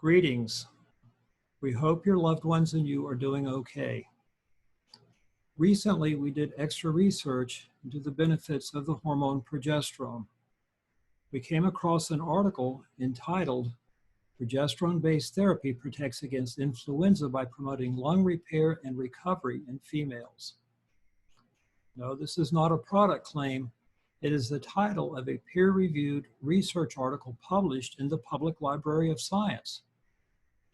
Greetings. We hope your loved ones and you are doing okay. Recently, we did extra research into the benefits of the hormone progesterone. We came across an article entitled Progesterone-Based Therapy Protects Against Influenza by Promoting Lung Repair and Recovery in Females. No, this is not a product claim. It is the title of a peer-reviewed research article published in the Public Library of Science.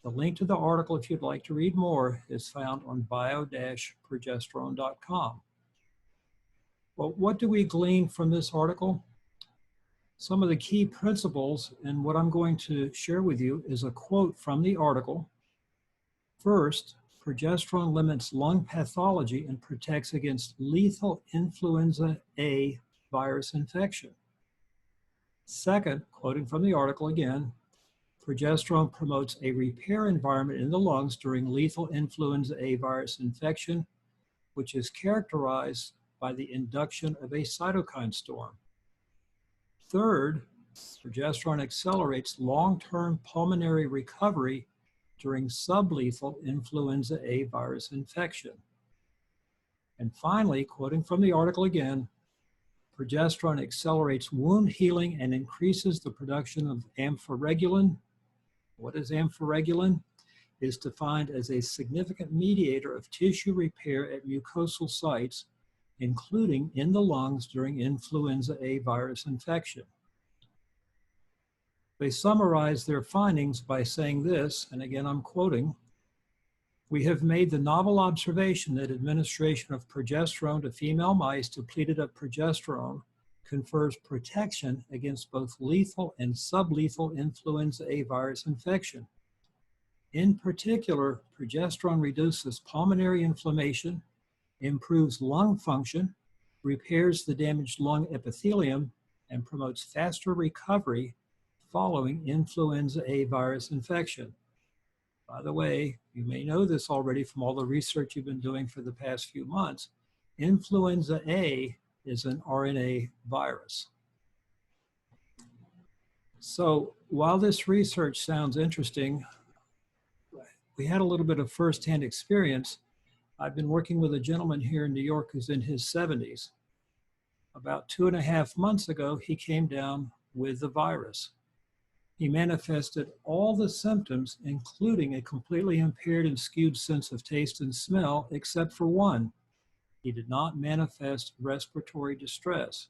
The link to the article, if you'd like to read more, is found on bio-progesterone.com. Well, what do we glean from this article? Some of the key principles, and what I'm going to share with you is a quote from the article. First, progesterone limits lung pathology and protects against lethal influenza A virus infection. Second, quoting from the article again, progesterone promotes a repair environment in the lungs during lethal influenza A virus infection, which is characterized by the induction of a cytokine storm. Third, progesterone accelerates long-term pulmonary recovery during sublethal influenza A virus infection. And finally, quoting from the article again, progesterone accelerates wound healing and increases the production of amphoregulin. What is amphoregulin? It is defined as a significant mediator of tissue repair at mucosal sites, including in the lungs during influenza A virus infection. They summarize their findings by saying this, and again I'm quoting, "We have made the novel observation that administration of progesterone to female mice depleted of progesterone confers protection against both lethal and sublethal influenza A virus infection. In particular, progesterone reduces pulmonary inflammation, improves lung function, repairs the damaged lung epithelium, and promotes faster recovery following influenza A virus infection." By the way, you may know this already from all the research you've been doing for the past few months. Influenza A is an RNA virus. So while this research sounds interesting, we had a little bit of firsthand experience. I've been working with a gentleman here in New York who's in his 70s. About 2.5 months ago, he came down with the virus. He manifested all the symptoms, including a completely impaired and skewed sense of taste and smell, except for one. He did not manifest respiratory distress.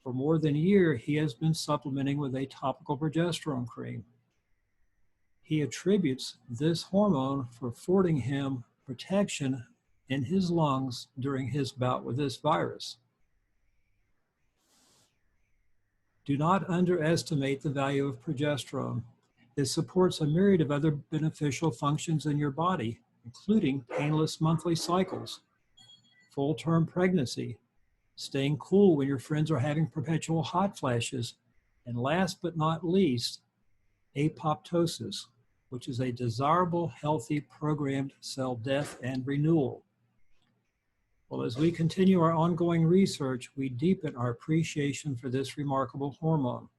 For more than a year, he has been supplementing with a topical progesterone cream. He attributes this hormone for affording him protection in his lungs during his bout with this virus. Do not underestimate the value of progesterone. It supports a myriad of other beneficial functions in your body, including painless monthly cycles, full-term pregnancy, staying cool when your friends are having perpetual hot flashes, and last but not least, apoptosis, which is a desirable, healthy, programmed cell death and renewal. Well, as we continue our ongoing research, we deepen our appreciation for this remarkable hormone.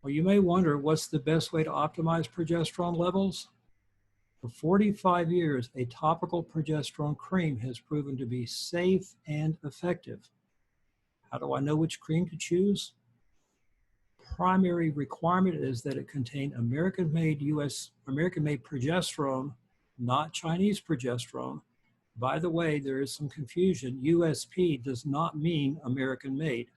Well, you may wonder, what's the best way to optimize progesterone levels? For 45 years, a topical progesterone cream has proven to be safe and effective. How do I know which cream to choose? Primary requirement is that it contain American-made progesterone, not Chinese progesterone. By the way, there is some confusion. USP does not mean American-made.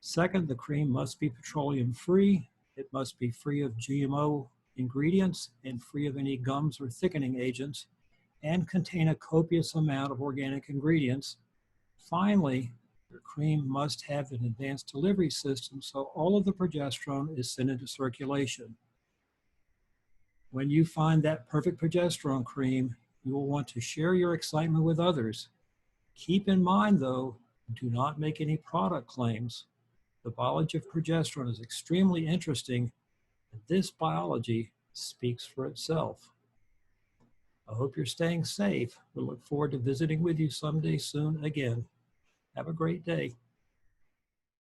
Second, the cream must be petroleum-free. It must be free of GMO ingredients and free of any gums or thickening agents, and contain a copious amount of organic ingredients. Finally, your cream must have an advanced delivery system so all of the progesterone is sent into circulation. When you find that perfect progesterone cream, you will want to share your excitement with others. Keep in mind, though, do not make any product claims. The biology of progesterone is extremely interesting, and this biology speaks for itself. I hope you're staying safe. We look forward to visiting with you someday soon again. Have a great day.